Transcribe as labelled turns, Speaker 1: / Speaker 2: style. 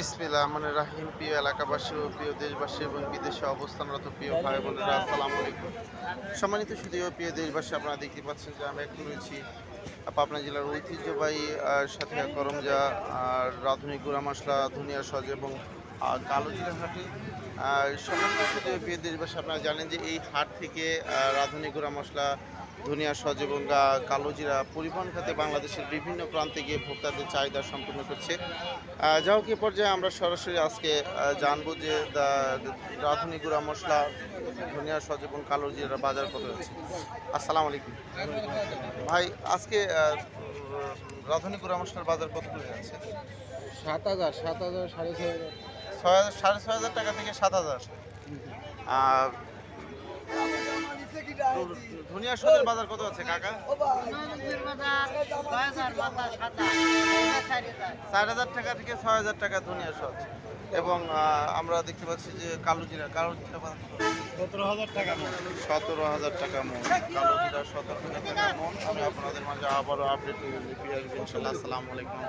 Speaker 1: বিসমিল্লাহ রহমানির রাহিম। প্রিয় এলাকাবাসী ও প্রিয় দেশবাসী এবং বিদেশে অবস্থানরত প্রিয় ভাই বোনেরা, আসসালামু আলাইকুম। সম্মানিত সুধী ও প্রিয় দেশবাসী, আপনারা দেখতে পাচ্ছেন যে আমি এখন রয়েছি পাবনা জেলার ঐতিহ্যবাহী সাথিয়া করমজা আর রাঁধুনি গুঁড়া মশলা, ধনিয়া সজ এবং কালোজিরা হাটে। সম্মানিত সুধী ও প্রিয় দেশবাসী, আপনারা জানেন যে এই হাট থেকে রাঁধুনি গুঁড়া মশলা, ধনিয়া সজ এবং কালোজিরা পরিবহন খাতে বাংলাদেশের বিভিন্ন প্রান্তে গিয়ে ভোক্তাদের চাহিদা সম্পূর্ণ করছে। যা হোক, এ পর্যায়ে আমরা সরাসরি আজকে জানবো যে রাঁধুনি গুঁড়া মশলা, ধনিয়া সজ এবং কালোজিরা বাজার কত হচ্ছে। আসসালামু আলাইকুম ভাই, আজকে রাঁধুনি গুঁড়া মশলার বাজার কত করে যাচ্ছে?
Speaker 2: 7,000 7,000 6,500
Speaker 1: সাড়ে 6,000 টাকা থেকে 7,000। আর ধনিয়া সজের বাজার কত আছে কাকা? 4,000 টাকা থেকে 6,000 টাকা ধনিয়া সজ। এবং আমরা দেখতে পাচ্ছি যে কালোজিরা বাজার
Speaker 2: 17,000 টাকা মন।
Speaker 1: 17,000 টাকা মন। কালোজিরা 17,000 টাকা মন। আমি আপনাদের মাঝে আবারও আপডেট দিয়ে আসবো ইনশাল্লাহ। আসসালামু আলাইকুম।